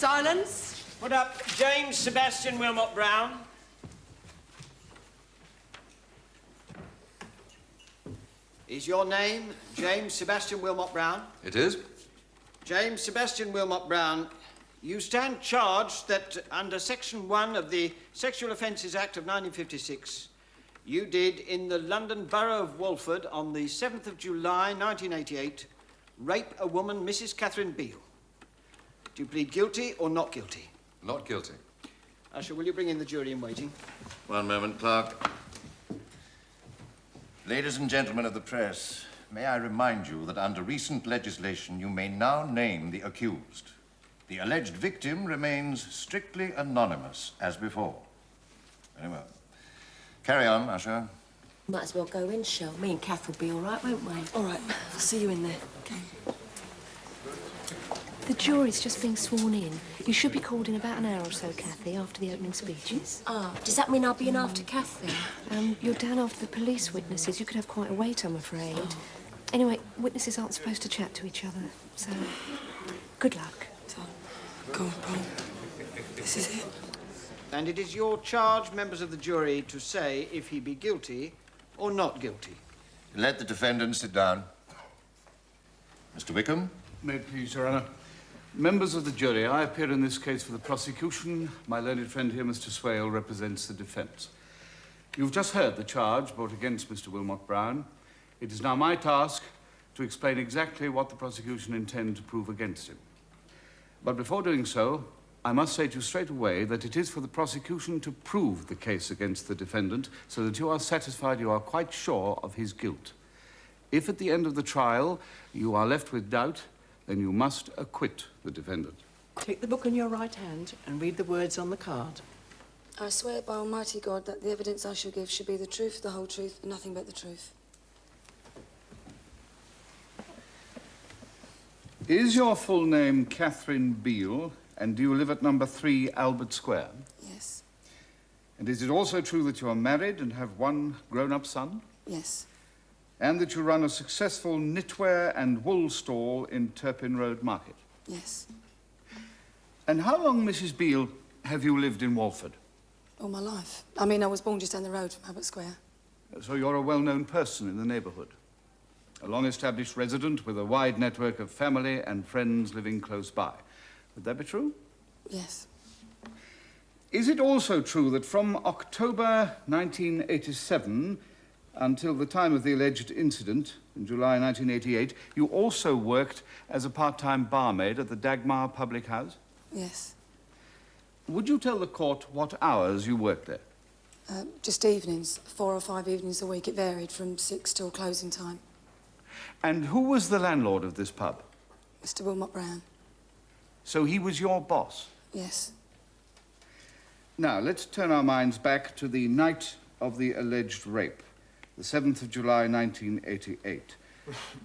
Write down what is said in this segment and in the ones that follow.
Silence. Put up James Sebastian Wilmot Brown. Is your name James Sebastian Wilmot Brown? It is. James Sebastian Wilmot Brown, you stand charged that under Section 1 of the Sexual Offences Act of 1956, you did, in the London Borough of Walford on the 7th of July, 1988, rape a woman, Mrs. Catherine Beale. Do you plead guilty or not guilty? Not guilty. Usher, will you bring in the jury in waiting? One moment, clerk. Ladies and gentlemen of the press, may I remind you that under recent legislation, you may now name the accused. The alleged victim remains strictly anonymous, as before. Very well. Carry on, Usher. Might as well go in, shall we? Me and Kath will be all right, won't we? All right, I'll see you in there. Okay. The jury's just being sworn in. You should be called in about an hour or so, Kathy, after the opening speeches. Ah, does that mean I'll be in after Kath then? You're down after the police witnesses. You could have quite a wait, I'm afraid. Anyway, witnesses aren't supposed to chat to each other, so good luck. Go on, Paul. This is it. And it is your charge, members of the jury, to say if he be guilty or not guilty. Let the defendant sit down. Mr. Wickham? May it please, Your Honour. Members of the jury, I appear in this case for the prosecution. My learned friend here, Mr. Swale, represents the defence. You've just heard the charge brought against Mr. Wilmot Brown. It is now my task to explain exactly what the prosecution intend to prove against him. But before doing so, I must say to you straight away that it is for the prosecution to prove the case against the defendant so that you are satisfied, you are quite sure of his guilt. If at the end of the trial you are left with doubt, then you must acquit the defendant. Take the book in your right hand and read the words on the card. I swear by Almighty God that the evidence I shall give should be the truth, the whole truth, and nothing but the truth. Is your full name Catherine Beale, and do you live at number 3 Albert Square? Yes. And is it also true that you are married and have one grown-up son? Yes. And that you run a successful knitwear and wool stall in Turpin Road Market? Yes. And how long, Mrs. Beale, have you lived in Walford? All my life. I mean, I was born just down the road from Albert Square. So you're a well-known person in the neighbourhood. A long-established resident with a wide network of family and friends living close by. Would that be true? Yes. Is it also true that from October 1987 until the time of the alleged incident in July 1988, you also worked as a part-time barmaid at the Dagmar Public House? Yes. Would you tell the court what hours you worked there? Just evenings, 4 or 5 evenings a week. It varied from 6 till closing time. And who was the landlord of this pub? Mr. Wilmot Brown. So he was your boss? Yes. Now, let's turn our minds back to the night of the alleged rape, the 7th of July, 1988.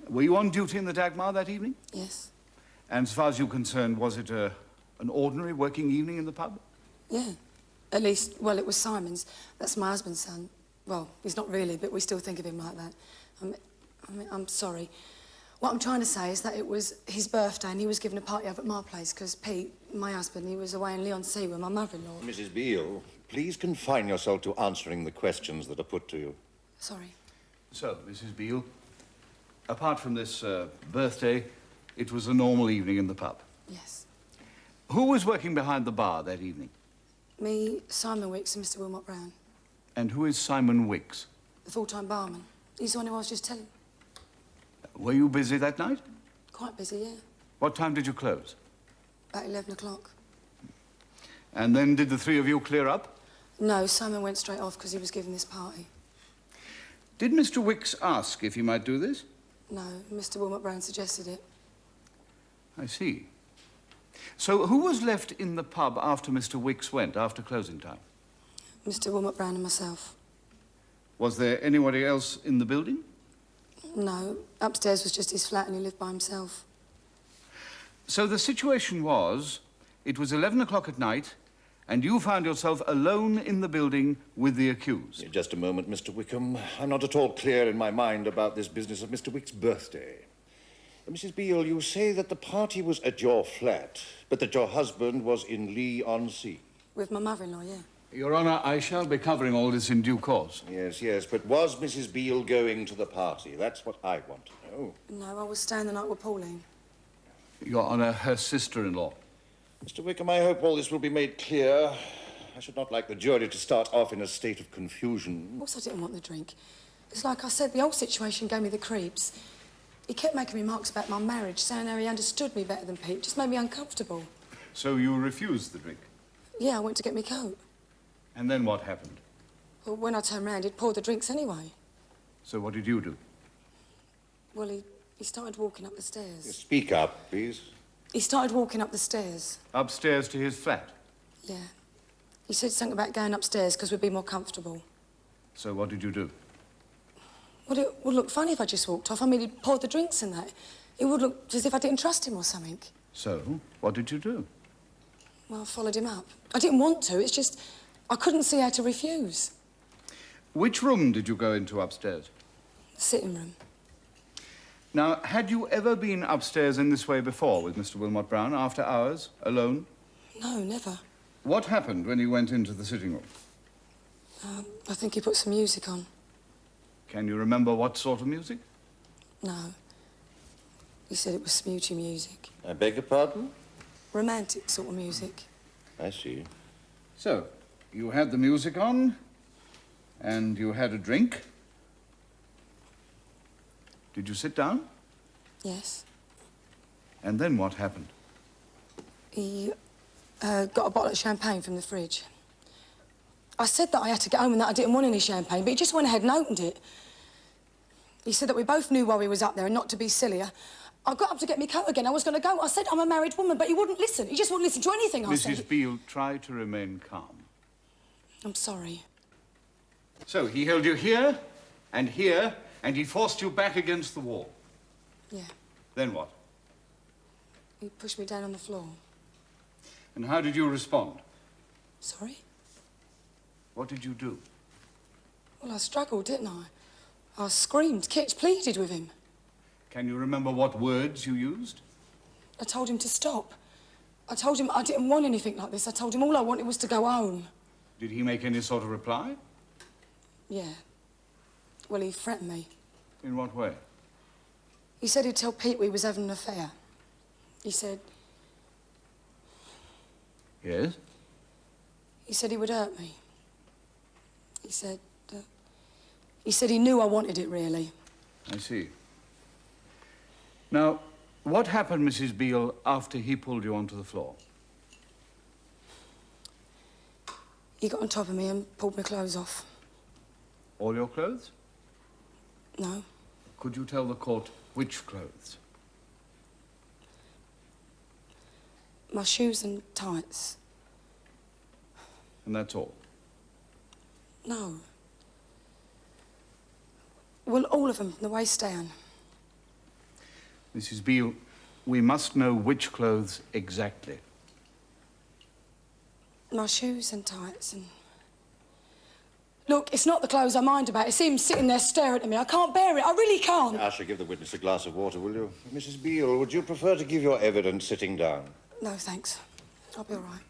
Were you on duty in the Dagmar that evening? Yes. And as far as you're concerned, was it an ordinary working evening in the pub? Yeah. At least, well, it was Simon's. That's my husband's son. Well, he's not really, but we still think of him like that. I'm sorry. What I'm trying to say is that it was his birthday and he was giving a party over at my place because Pete, my husband, he was away in Leigh-on-Sea with my mother-in-law. Mrs. Beale, please confine yourself to answering the questions that are put to you. Sorry. So, Mrs. Beale, apart from this birthday, it was a normal evening in the pub? Yes. Who was working behind the bar that evening? Me, Simon Wicks and Mr. Wilmot Brown. And who is Simon Wicks? The full-time barman. He's the one who I was just telling. Were you busy that night? Quite busy, yeah. What time did you close? About 11 o'clock. And then did the three of you clear up? No, Simon went straight off because he was giving this party. Did Mr. Wicks ask if he might do this? No, Mr. Wilmot Brown suggested it. I see. So who was left in the pub after Mr. Wicks went, after closing time? Mr. Wilmot Brown and myself. Was there anybody else in the building? No, upstairs was just his flat and he lived by himself. So the situation was, it was 11 o'clock at night and you found yourself alone in the building with the accused. Just a moment, Mr. Wickham. I'm not at all clear in my mind about this business of Mr. Wick's birthday. Mrs. Beale, you say that the party was at your flat, but that your husband was in Lee-on-Sea. With my mother-in-law, yeah. Your Honour, I shall be covering all this in due course. Yes, yes, but was Mrs. Beale going to the party? That's what I want to know. No, I was staying the night with Pauline. Your Honour, her sister-in-law. Mr. Wickham, I hope all this will be made clear. I should not like the jury to start off in a state of confusion. Of course I didn't want the drink. It's like I said, the whole situation gave me the creeps. He kept making remarks about my marriage, saying how he understood me better than Pete. It just made me uncomfortable. So you refused the drink? Yeah, I went to get my coat. And then what happened? Well, when I turned round, he'd poured the drinks anyway. So what did you do? Well, he started walking up the stairs. Speak up, please. He started walking up the stairs. Upstairs to his flat? Yeah. He said something about going upstairs because we'd be more comfortable. So what did you do? Well, it would look funny if I just walked off. I mean, he'd poured the drinks and that. It would look as if I didn't trust him or something. So, what did you do? Well, I followed him up. I didn't want to. It's just I couldn't see how to refuse. Which room did you go into upstairs? The sitting room. Now, had you ever been upstairs in this way before with Mr. Wilmot Brown, after hours, alone? No, never. What happened when you went into the sitting room? I think he put some music on. Can you remember what sort of music? No. He said it was smoochie music. I beg your pardon? Romantic sort of music. I see. So, you had the music on, and you had a drink. Did you sit down? Yes. And then what happened? He got a bottle of champagne from the fridge. I said that I had to get home and that I didn't want any champagne, but he just went ahead and opened it. He said that we both knew why we was up there and not to be silly. I got up to get my coat again. I was going to go. I said I'm a married woman, but he wouldn't listen. He just wouldn't listen to anything I said. Mrs. Beale, try to remain calm. I'm sorry. So, he held you here, and he forced you back against the wall. Yeah. Then what? He pushed me down on the floor. And how did you respond? Sorry? What did you do? Well, I struggled, didn't I? I screamed, kicked, pleaded with him. Can you remember what words you used? I told him to stop. I told him I didn't want anything like this. I told him all I wanted was to go home. Did he make any sort of reply? Yeah. Well, he threatened me. In what way? He said he'd tell Pete we was having an affair. He said... Yes? He said he would hurt me. He said he knew I wanted it, really. I see. Now, what happened, Mrs. Beale, after he pulled you onto the floor? He got on top of me and pulled my clothes off. All your clothes? No. Could you tell the court which clothes? My shoes and tights. And that's all? No. Well, all of them, the waist down. Mrs. Beale, we must know which clothes exactly. My shoes and tights and... Look, it's not the clothes I mind about. It's him sitting there staring at me. I can't bear it. I really can't. I shall give the witness a glass of water, will you? Mrs. Beale, would you prefer to give your evidence sitting down? No, thanks. I'll be all right.